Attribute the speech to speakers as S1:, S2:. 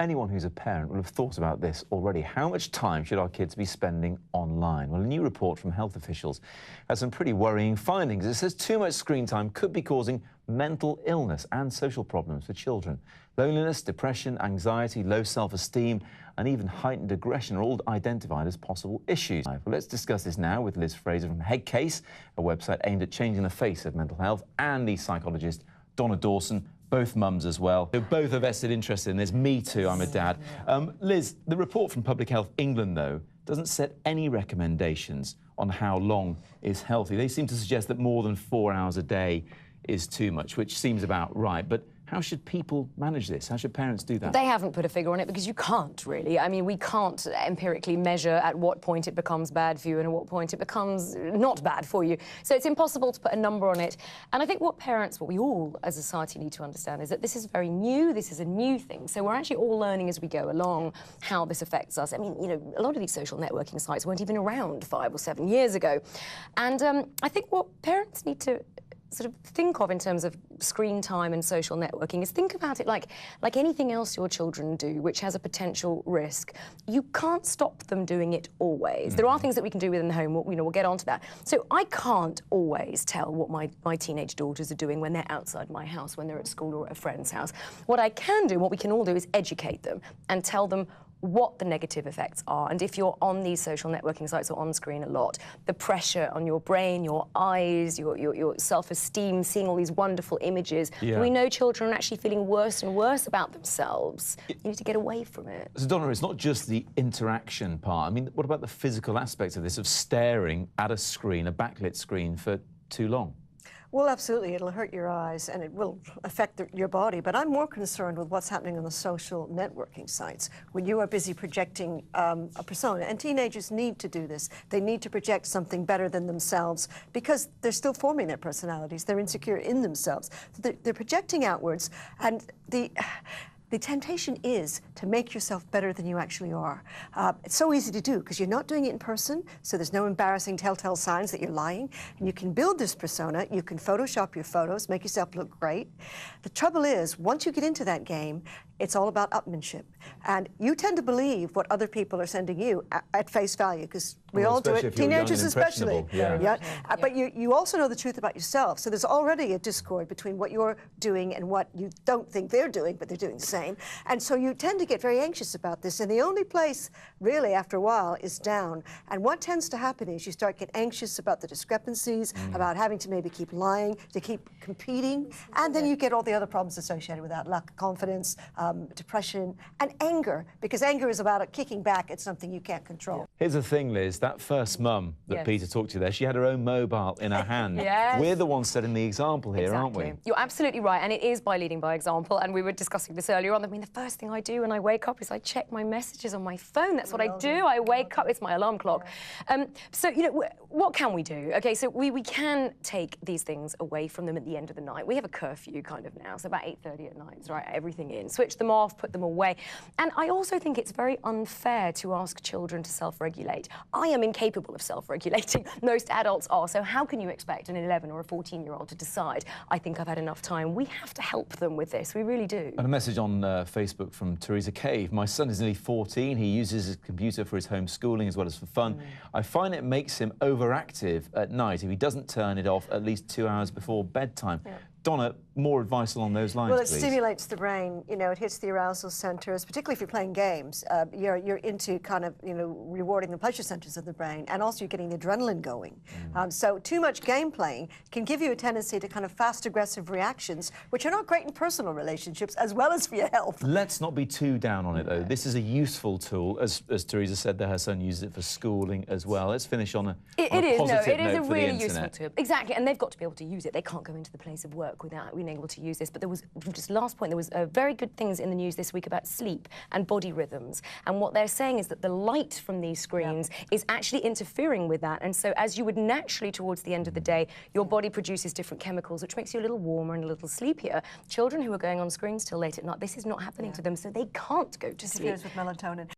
S1: anyone who's a parent will have thought about this already. How much time should our kids be spending online? Well, a new report from health officials has some pretty worrying findings. It says too much screen time could be causing mental illness and social problems for children. Loneliness, depression, anxiety, low self-esteem and even heightened aggression are all identified as possible issues. Well, let's discuss this now with Liz Fraser from Headcase, a website aimed at changing the face of mental health, and the psychologist Donna Dawson, both mums as well, who both are vested interest in this. Me too, I'm a dad. Liz, the report from Public Health England, though, doesn't set any recommendations on how long is healthy. They seem to suggest that more than 4 hours a day is too much, which seems about right. But how should people manage this? How should parents do that?
S2: They haven't put a figure on it because you can't, really. I mean, we can't empirically measure at what point it becomes bad for you and at what point it becomes not bad for you. So it's impossible to put a number on it. And I think what we all as a society need to understand is that this is very new, this is a new thing. So we're actually all learning as we go along how this affects us. I mean, you know, a lot of these social networking sites weren't even around 5 or 7 years ago. And I think what parents need to sort of think of in terms of screen time and social networking is think about it like anything else your children do which has a potential risk. You can't stop them doing it always. There are things that we can do within the home, we'll get onto that. So I can't always tell what my teenage daughters are doing when they're outside my house, when they're at school or at a friend's house. What I can do, what we can all do, is educate them and tell them what the negative effects are. And if you're on these social networking sites or on screen a lot, the pressure on your brain, your eyes, your self-esteem, seeing all these wonderful images. Yeah. We know children are actually feeling worse and worse about themselves. You need to get away from it.
S1: So, Donna, it's not just the interaction part. I mean, what about the physical aspects of this, of staring at a screen, a backlit screen, for too long?
S3: Well, absolutely. It'll hurt your eyes and it will affect your body. But I'm more concerned with what's happening on the social networking sites when you are busy projecting a persona. And teenagers need to do this. They need to project something better than themselves because they're still forming their personalities. They're insecure in themselves. So they're projecting outwards. And the temptation is to make yourself better than you actually are. It's so easy to do because you're not doing it in person, so there's no embarrassing telltale signs that you're lying. And you can build this persona, you can Photoshop your photos, make yourself look great. The trouble is, once you get into that game, it's all about upmanship. And you tend to believe what other people are sending you at face value, because we all do it, teenagers especially. Yeah. But you also know the truth about yourself. So there's already a discord between what you're doing and what you don't think they're doing, but they're doing the same. And so you tend to get very anxious about this. And the only place, really, after a while, is down. And what tends to happen is you start getting anxious about the discrepancies, about having to maybe keep lying, to keep competing. And then you get all the other problems associated with that, lack of confidence, depression, and anger, because anger is about kicking back at something you can't control.
S1: Here's the thing, Liz, that first mum that Peter talked to there, she had her own mobile in her hand. We're the ones setting the example here, aren't we?
S2: You're absolutely right, and it is by leading by example, and we were discussing this earlier on. I mean, the first thing I do when I wake up is I check my messages on my phone. That's what I do. I wake up, it's my alarm clock. So, you know, what can we do? Okay, so we can take these things away from them at the end of the night. We have a curfew kind of now, so about 8:30 at night, right, everything in. Switch them off, put them away. And I also think it's very unfair to ask children to self-regulate. I am incapable of self-regulating. Most adults are. So how can you expect an 11 or a 14-year-old to decide, I think I've had enough time? We have to help them with this. We really do.
S1: And a message on Facebook from Teresa Cave. My son is nearly 14. He uses his computer for his homeschooling as well as for fun. I find it makes him overactive at night if he doesn't turn it off at least 2 hours before bedtime. Donna, more advice along those lines,
S3: Well, it
S1: please.
S3: stimulates the brain. You know, it hits the arousal centers, particularly if you're playing games. You're into kind of, you know, rewarding the pleasure centers of the brain, and also you're getting the adrenaline going. So too much game playing can give you a tendency to kind of fast, aggressive reactions, which are not great in personal relationships as well as for your health.
S1: Let's not be too down on it, though. This is a useful tool. As Teresa said, that her son uses it for schooling as well. Let's finish on a positive note
S2: it is a
S1: for
S2: really
S1: the internet.
S2: useful tool. Exactly, and they've got to be able to use it. They can't go into the place of work without being able to use this. But there was, just last point, there was very good things in the news this week about sleep and body rhythms. And what they're saying is that the light from these screens is actually interfering with that. And so as you would naturally towards the end of the day, your body produces different chemicals, which makes you a little warmer and a little sleepier. Children who are going on screens till late at night, this is not happening to them, so they can't go to sleep.
S3: Interferes with melatonin.